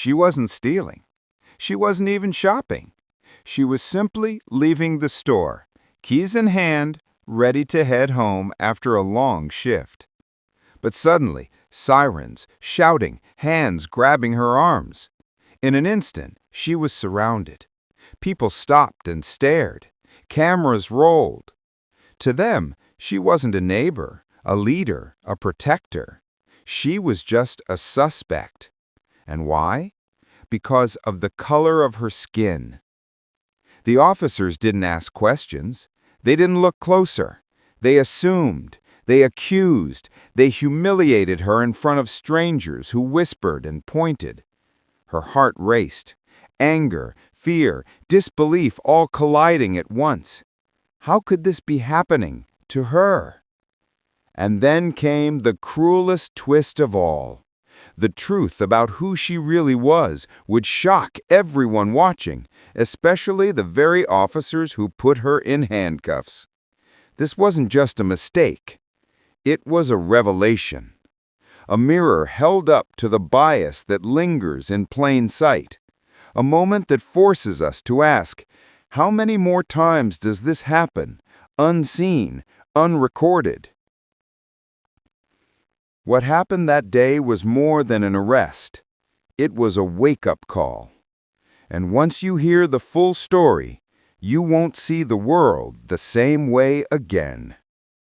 She wasn't stealing. She wasn't even shopping. She was simply leaving the store, keys in hand, ready to head home after a long shift. But suddenly, sirens, shouting, hands grabbing her arms. In an instant, she was surrounded. People stopped and stared. Cameras rolled. To them, she wasn't a neighbor, a leader, a protector. She was just a suspect. And why? Because of the color of her skin. The officers didn't ask questions. They didn't look closer. They assumed. They accused. They humiliated her in front of strangers who whispered and pointed. Her heart raced. Anger, fear, disbelief all colliding at once. How could this be happening to her? And then came the cruelest twist of all. The truth about who she really was would shock everyone watching, especially the very officers who put her in handcuffs. This wasn't just a mistake. It was a revelation. A mirror held up to the bias that lingers in plain sight. A moment that forces us to ask, how many more times does this happen, unseen, unrecorded? What happened that day was more than an arrest. It was a wake-up call. And once you hear the full story, you won't see the world the same way again.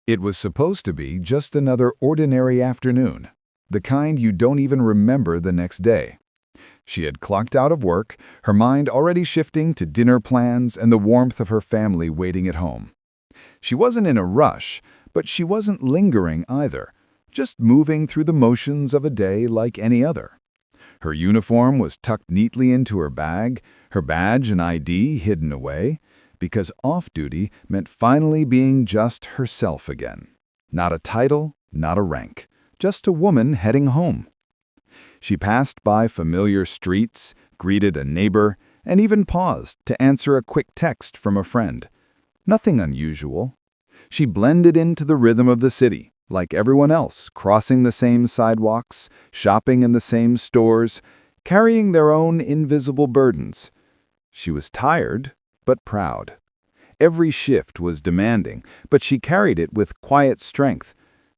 It was supposed to be just another ordinary afternoon, the kind you don't even remember the next day. She had clocked out of work, her mind already shifting to dinner plans and the warmth of her family waiting at home. She wasn't in a rush, but she wasn't lingering either, just moving through the motions of a day like any other. Her uniform was tucked neatly into her bag, her badge and ID hidden away, because off-duty meant finally being just herself again. Not a title, not a rank, just a woman heading home. She passed by familiar streets, greeted a neighbor, and even paused to answer a quick text from a friend. Nothing unusual. She blended into the rhythm of the city, like everyone else, crossing the same sidewalks, shopping in the same stores, carrying their own invisible burdens. She was tired, but proud. Every shift was demanding, but she carried it with quiet strength.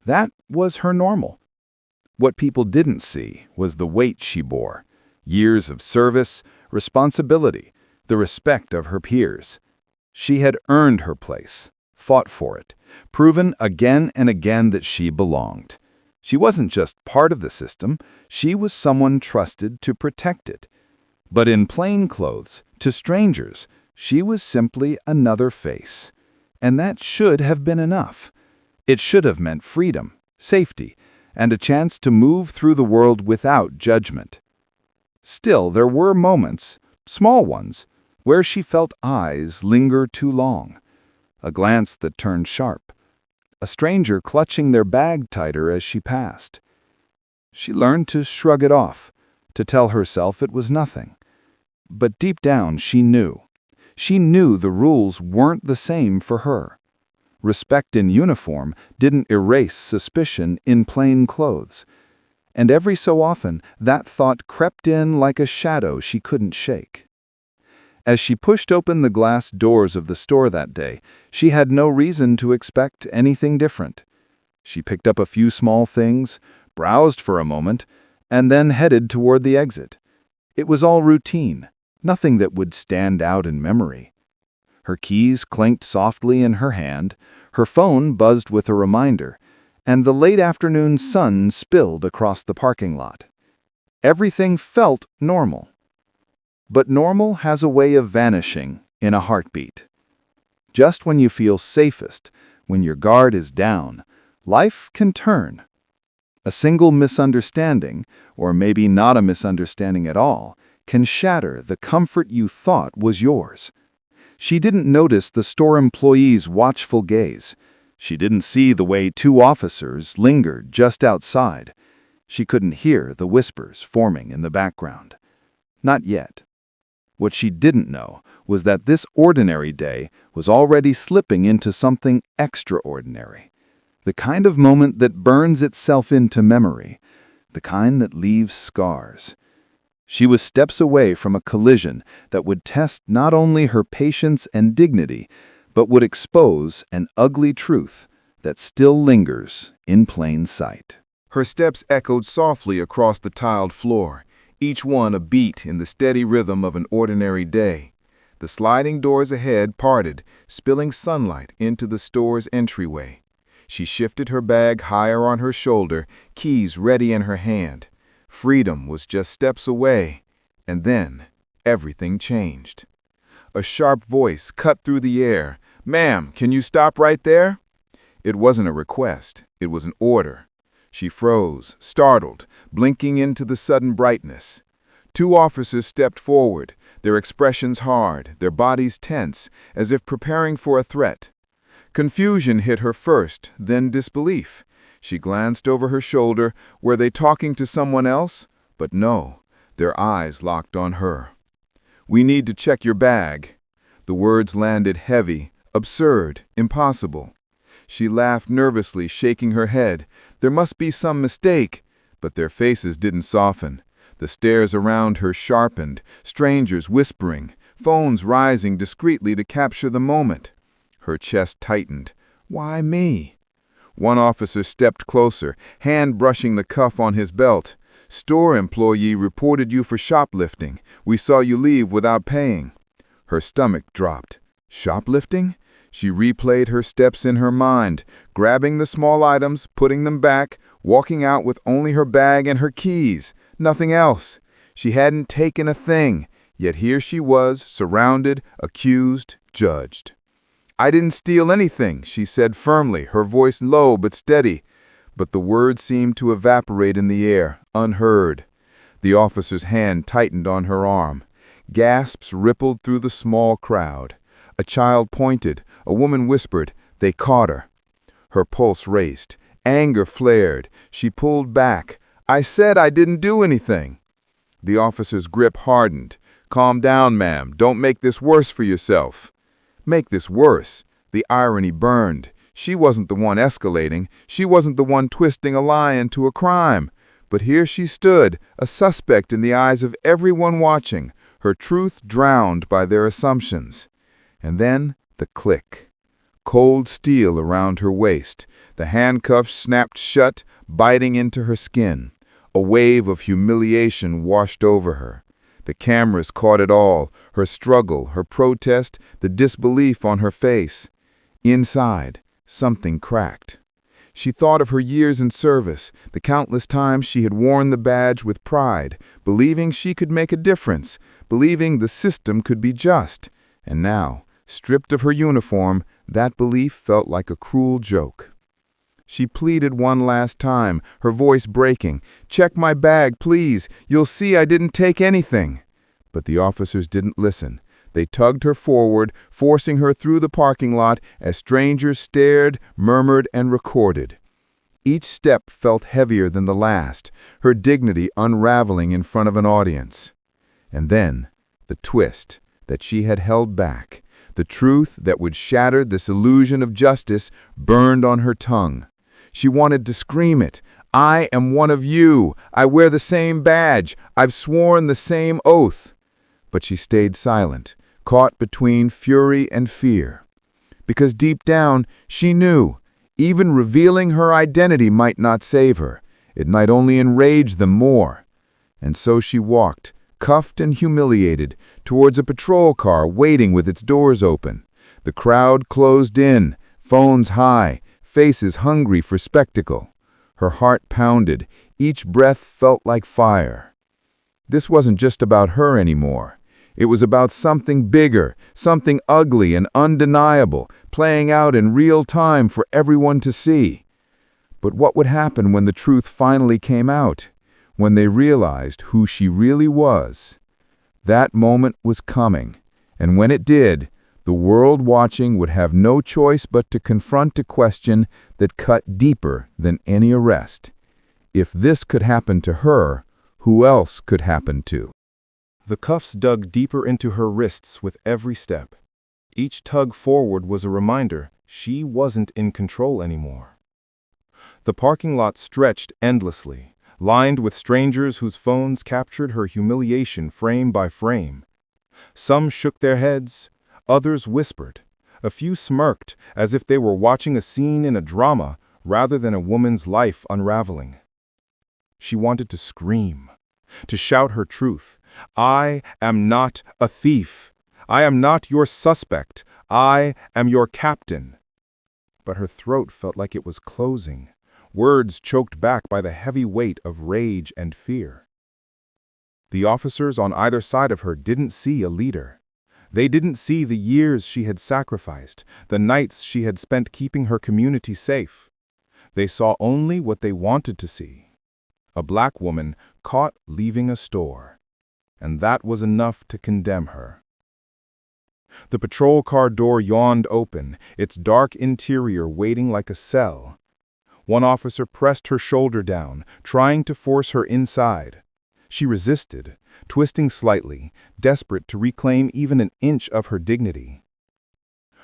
That was her normal. What people didn't see was the weight she bore, years of service, responsibility, the respect of her peers. She had earned her place, fought for it, proven again and again that she belonged. She wasn't just part of the system, she was someone trusted to protect it. But in plain clothes, to strangers, she was simply another face. And that should have been enough. It should have meant freedom, safety, and a chance to move through the world without judgment. Still, there were moments, small ones, where she felt eyes linger too long. A glance that turned sharp. A stranger clutching their bag tighter as she passed. She learned to shrug it off, to tell herself it was nothing. But deep down, she knew. She knew the rules weren't the same for her. Respect in uniform didn't erase suspicion in plain clothes. And every so often, that thought crept in like a shadow she couldn't shake. As she pushed open the glass doors of the store that day, she had no reason to expect anything different. She picked up a few small things, browsed for a moment, and then headed toward the exit. It was all routine, nothing that would stand out in memory. Her keys clinked softly in her hand, her phone buzzed with a reminder, and the late afternoon sun spilled across the parking lot. Everything felt normal. But normal has a way of vanishing in a heartbeat. Just when you feel safest, when your guard is down, life can turn. A single misunderstanding, or maybe not a misunderstanding at all, can shatter the comfort you thought was yours. She didn't notice the store employee's watchful gaze. She didn't see the way two officers lingered just outside. She couldn't hear the whispers forming in the background. Not yet. What she didn't know was that this ordinary day was already slipping into something extraordinary. The kind of moment that burns itself into memory. The kind that leaves scars. She was steps away from a collision that would test not only her patience and dignity, but would expose an ugly truth that still lingers in plain sight. Her steps echoed softly across the tiled floor, each one a beat in the steady rhythm of an ordinary day. The sliding doors ahead parted, spilling sunlight into the store's entryway. She shifted her bag higher on her shoulder, keys ready in her hand. Freedom was just steps away, and then everything changed. A sharp voice cut through the air. "Ma'am, can you stop right there?" It wasn't a request, it was an order. She froze, startled, blinking into the sudden brightness. Two officers stepped forward, their expressions hard, their bodies tense, as if preparing for a threat. Confusion hit her first, then disbelief. She glanced over her shoulder. Were they talking to someone else? But no, their eyes locked on her. "We need to check your bag." The words landed heavy, absurd, impossible. She laughed nervously, shaking her head. There must be some mistake. But their faces didn't soften. The stares around her sharpened, strangers whispering, phones rising discreetly to capture the moment. Her chest tightened. Why me? One officer stepped closer, hand brushing the cuff on his belt. "Store employee reported you for shoplifting. We saw you leave without paying." Her stomach dropped. Shoplifting? She replayed her steps in her mind, grabbing the small items, putting them back, walking out with only her bag and her keys. Nothing else. She hadn't taken a thing, yet here she was, surrounded, accused, judged. "I didn't steal anything," she said firmly, her voice low but steady. But the words seemed to evaporate in the air, unheard. The officer's hand tightened on her arm. Gasps rippled through the small crowd. A child pointed. A woman whispered. They caught her. Her pulse raced. Anger flared. She pulled back. "I said I didn't do anything." The officer's grip hardened. "Calm down, ma'am. Don't make this worse for yourself." Make this worse. The irony burned. She wasn't the one escalating. She wasn't the one twisting a lie into a crime. But here she stood, a suspect in the eyes of everyone watching, her truth drowned by their assumptions. And then the click. Cold steel around her waist. The handcuffs snapped shut, biting into her skin. A wave of humiliation washed over her. The cameras caught it all, her struggle, her protest, the disbelief on her face. Inside, something cracked. She thought of her years in service, the countless times she had worn the badge with pride, believing she could make a difference, believing the system could be just. And now, stripped of her uniform, that belief felt like a cruel joke. She pleaded one last time, her voice breaking. "Check my bag, please. You'll see I didn't take anything." But the officers didn't listen. They tugged her forward, forcing her through the parking lot as strangers stared, murmured, and recorded. Each step felt heavier than the last, her dignity unraveling in front of an audience. And then, the twist that she had held back, the truth that would shatter this illusion of justice, burned on her tongue. She wanted to scream it. "I am one of you. I wear the same badge. I've sworn the same oath." But she stayed silent, caught between fury and fear. Because deep down, she knew, even revealing her identity might not save her. It might only enrage them more. And so she walked, cuffed and humiliated, towards a patrol car waiting with its doors open. The crowd closed in, phones high, faces hungry for spectacle. Her heart pounded. Each breath felt like fire. This wasn't just about her anymore. It was about something bigger, something ugly and undeniable, playing out in real time for everyone to see. But what would happen when the truth finally came out? When they realized who she really was? That moment was coming, and when it did, the world watching would have no choice but to confront a question that cut deeper than any arrest. If this could happen to her, who else could happen to? The cuffs dug deeper into her wrists with every step. Each tug forward was a reminder she wasn't in control anymore. The parking lot stretched endlessly, lined with strangers whose phones captured her humiliation frame by frame. Some shook their heads, others whispered. A few smirked, as if they were watching a scene in a drama rather than a woman's life unraveling. She wanted to scream, to shout her truth. I am not a thief. I am not your suspect. I am your captain. But her throat felt like it was closing, words choked back by the heavy weight of rage and fear. The officers on either side of her didn't see a leader. They didn't see the years she had sacrificed, the nights she had spent keeping her community safe. They saw only what they wanted to see. A black woman caught leaving a store. And that was enough to condemn her. The patrol car door yawned open, its dark interior waiting like a cell. One officer pressed her shoulder down, trying to force her inside. She resisted, twisting slightly, desperate to reclaim even an inch of her dignity.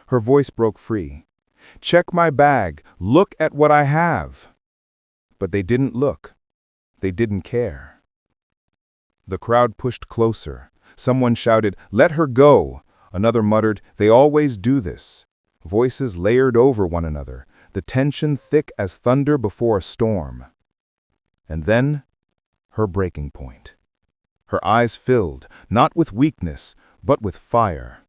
Her voice broke free. "Check my bag. Look at what I have." But they didn't look. They didn't care. The crowd pushed closer. Someone shouted, "Let her go!" Another muttered, "They always do this." Voices layered over one another, the tension thick as thunder before a storm. And then, her breaking point. Her eyes filled, not with weakness, but with fire.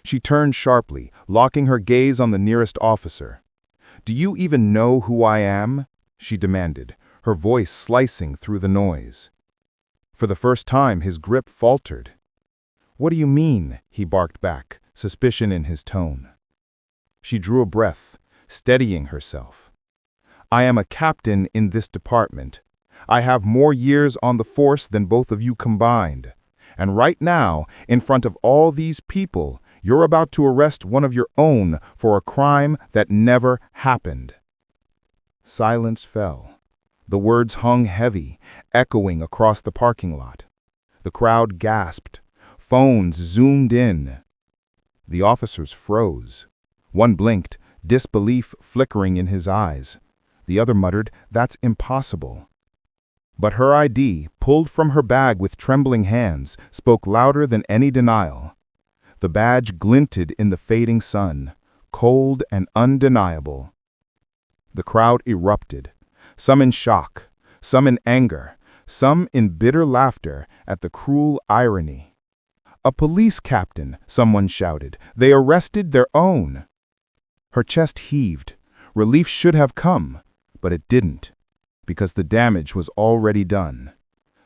She turned sharply, locking her gaze on the nearest officer. "Do you even know who I am?" she demanded, her voice slicing through the noise. For the first time, his grip faltered. "What do you mean?" he barked back, suspicion in his tone. She drew a breath, steadying herself. "I am a captain in this department. I have more years on the force than both of you combined. And right now, in front of all these people, you're about to arrest one of your own for a crime that never happened." Silence fell. The words hung heavy, echoing across the parking lot. The crowd gasped. Phones zoomed in. The officers froze. One blinked, disbelief flickering in his eyes. The other muttered, "That's impossible." But her ID, pulled from her bag with trembling hands, spoke louder than any denial. The badge glinted in the fading sun, cold and undeniable. The crowd erupted, some in shock, some in anger, some in bitter laughter at the cruel irony. "A police captain," someone shouted. "They arrested their own." Her chest heaved. Relief should have come, but it didn't, because the damage was already done.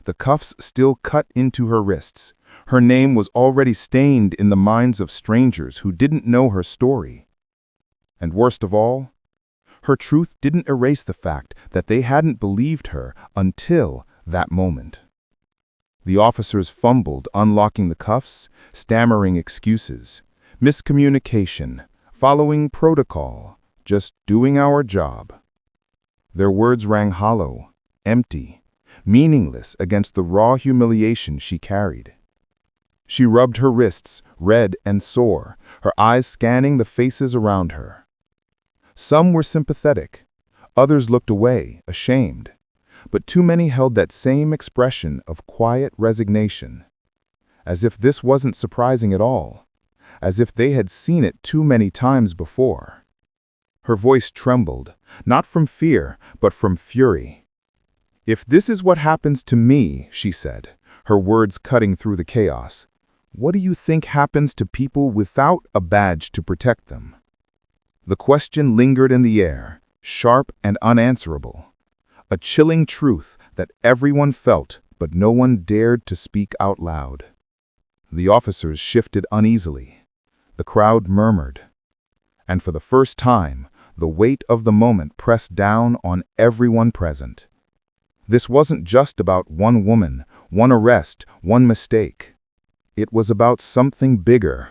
The cuffs still cut into her wrists. Her name was already stained in the minds of strangers who didn't know her story. And worst of all, her truth didn't erase the fact that they hadn't believed her until that moment. The officers fumbled, unlocking the cuffs, stammering excuses. Miscommunication, following protocol, just doing our job. Their words rang hollow, empty, meaningless against the raw humiliation she carried. She rubbed her wrists, red and sore, her eyes scanning the faces around her. Some were sympathetic, others looked away, ashamed, but too many held that same expression of quiet resignation, as if this wasn't surprising at all, as if they had seen it too many times before. Her voice trembled, not from fear, but from fury. "If this is what happens to me," she said, her words cutting through the chaos, "what do you think happens to people without a badge to protect them?" The question lingered in the air, sharp and unanswerable. A chilling truth that everyone felt, but no one dared to speak out loud. The officers shifted uneasily. The crowd murmured. And for the first time, the weight of the moment pressed down on everyone present. This wasn't just about one woman, one arrest, one mistake. It was about something bigger,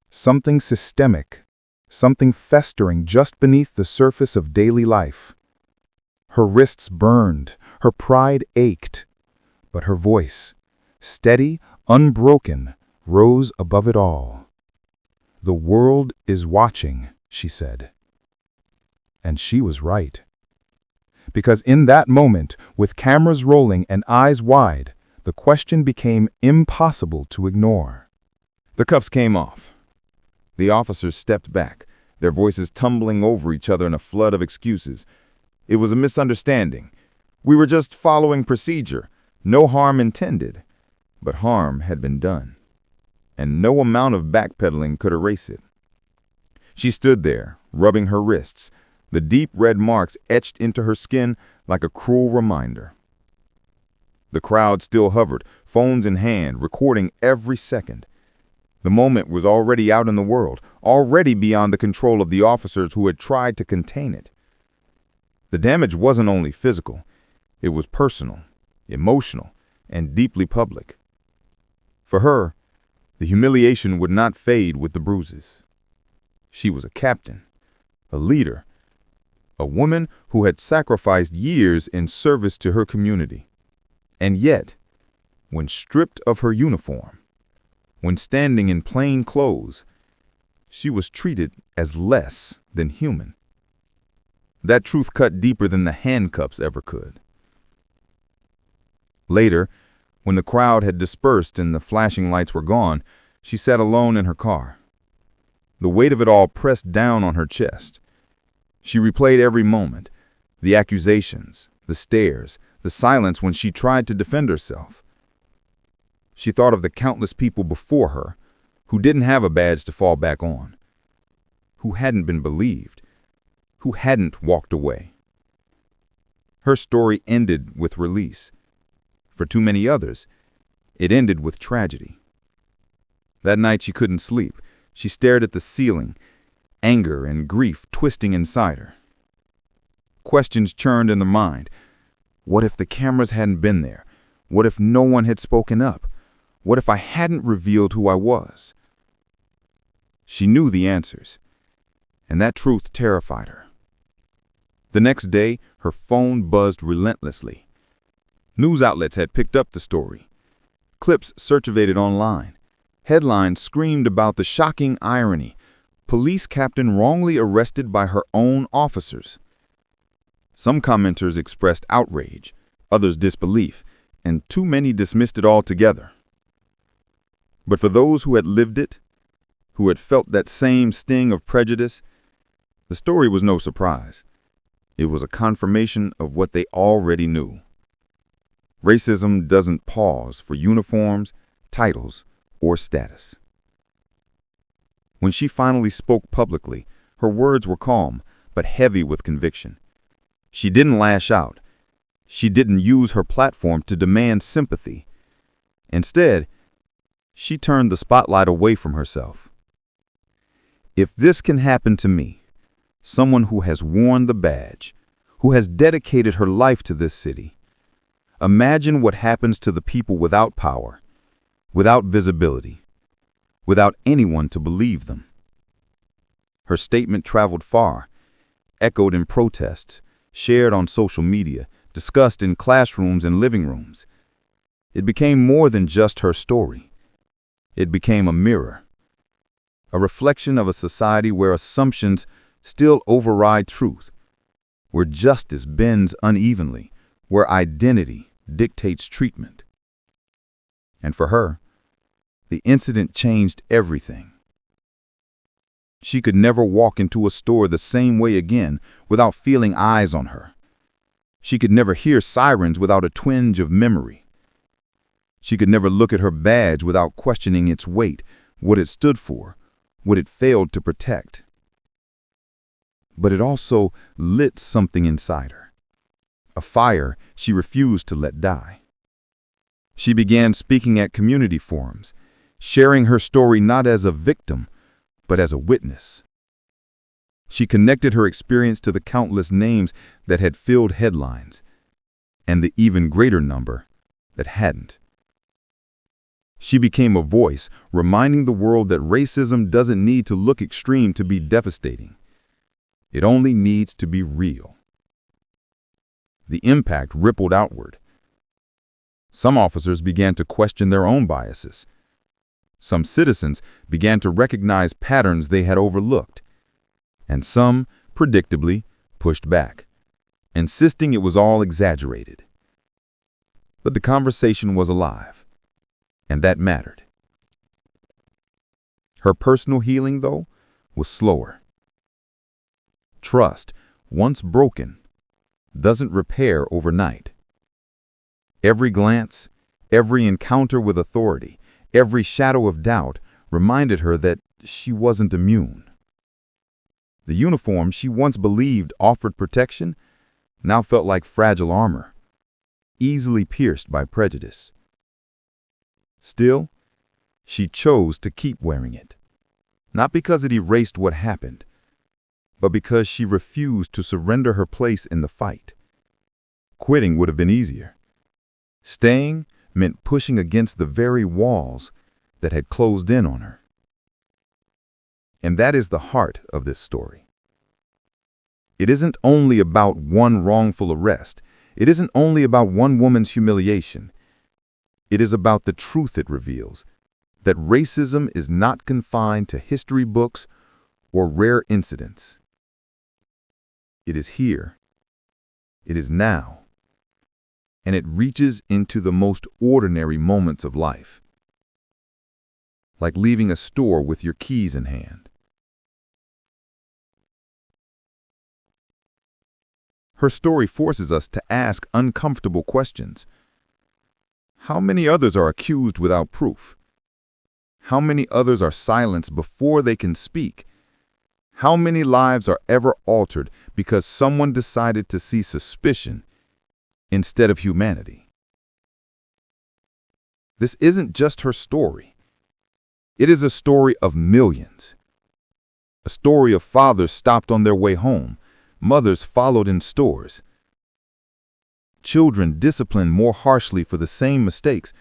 something systemic, something festering just beneath the surface of daily life. Her wrists burned, her pride ached, but her voice, steady, unbroken, rose above it all. "The world is watching," she said. And she was right. Because in that moment, with cameras rolling and eyes wide, the question became impossible to ignore. The cuffs came off. The officers stepped back, their voices tumbling over each other in a flood of excuses. It was a misunderstanding. We were just following procedure. No harm intended. But harm had been done. And no amount of backpedaling could erase it. She stood there, rubbing her wrists, the deep red marks etched into her skin like a cruel reminder. The crowd still hovered, phones in hand, recording every second. The moment was already out in the world, already beyond the control of the officers who had tried to contain it. The damage wasn't only physical, it was personal, emotional, and deeply public. For her, the humiliation would not fade with the bruises. She was a captain, a leader, a woman who had sacrificed years in service to her community. And yet, when stripped of her uniform, when standing in plain clothes, she was treated as less than human. That truth cut deeper than the handcuffs ever could. Later, when the crowd had dispersed and the flashing lights were gone, she sat alone in her car. The weight of it all pressed down on her chest. She replayed every moment, the accusations, the stares, the silence when she tried to defend herself. She thought of the countless people before her who didn't have a badge to fall back on, who hadn't been believed, who hadn't walked away. Her story ended with release. For too many others, it ended with tragedy. That night she couldn't sleep. She stared at the ceiling, anger and grief twisting inside her. Questions churned in the mind. What if the cameras hadn't been there? What if no one had spoken up? What if I hadn't revealed who I was? She knew the answers, and that truth terrified her. The next day, her phone buzzed relentlessly. News outlets had picked up the story. Clips circulated online. Headlines screamed about the shocking irony. Police captain wrongly arrested by her own officers. Some commenters expressed outrage, others disbelief, and too many dismissed it altogether. But for those who had lived it, who had felt that same sting of prejudice, the story was no surprise. It was a confirmation of what they already knew. Racism doesn't pause for uniforms, titles, or status. When she finally spoke publicly, her words were calm, but heavy with conviction. She didn't lash out. She didn't use her platform to demand sympathy. Instead, she turned the spotlight away from herself. If this can happen to me, someone who has worn the badge, who has dedicated her life to this city, imagine what happens to the people without power, without visibility, without anyone to believe them. Her statement traveled far, echoed in protests, shared on social media, discussed in classrooms and living rooms. It became more than just her story. It became a mirror, a reflection of a society where assumptions still override truth, where justice bends unevenly, where identity dictates treatment. And for her, the incident changed everything. She could never walk into a store the same way again without feeling eyes on her. She could never hear sirens without a twinge of memory. She could never look at her badge without questioning its weight, what it stood for, what it failed to protect. But it also lit something inside her, a fire she refused to let die. She began speaking at community forums, sharing her story not as a victim, but as a witness. She connected her experience to the countless names that had filled headlines, and the even greater number that hadn't. She became a voice, reminding the world that racism doesn't need to look extreme to be devastating. It only needs to be real. The impact rippled outward. Some officers began to question their own biases. Some citizens began to recognize patterns they had overlooked. And some, predictably, pushed back. insisting it was all exaggerated. But the conversation was alive, and that mattered. Her personal healing, though, was slower. Trust, once broken, doesn't repair overnight. Every glance, every encounter with authority, every shadow of doubt reminded her that she wasn't immune. The uniform she once believed offered protection now felt like fragile armor, easily pierced by prejudice. Still, she chose to keep wearing it, not because it erased what happened, but because she refused to surrender her place in the fight. Quitting would have been easier. Staying meant pushing against the very walls that had closed in on her. And that is the heart of this story. It isn't only about one wrongful arrest. It isn't only about one woman's humiliation. It is about the truth it reveals, that racism is not confined to history books or rare incidents. It is here. It is now. And it reaches into the most ordinary moments of life, like leaving a store with your keys in hand. Her story forces us to ask uncomfortable questions. How many others are accused without proof? How many others are silenced before they can speak? How many lives are ever altered because someone decided to see suspicion instead of humanity? This isn't just her story. It is a story of millions. A story of fathers stopped on their way home, mothers followed in stores, children disciplined more harshly for the same mistakes,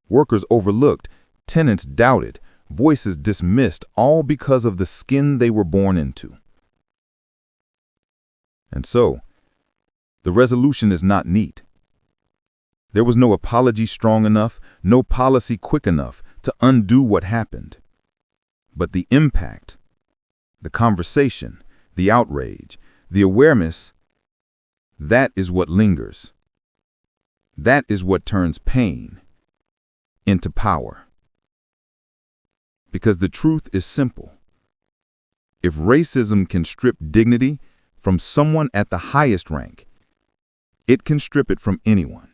workers overlooked, tenants doubted, voices dismissed, all because of the skin they were born into. And so, the resolution is not neat. There was no apology strong enough, no policy quick enough to undo what happened. But the impact, the conversation, the outrage, the awareness, that is what lingers. That is what turns pain into power. Because the truth is simple. If racism can strip dignity from someone at the highest rank, it can strip it from anyone.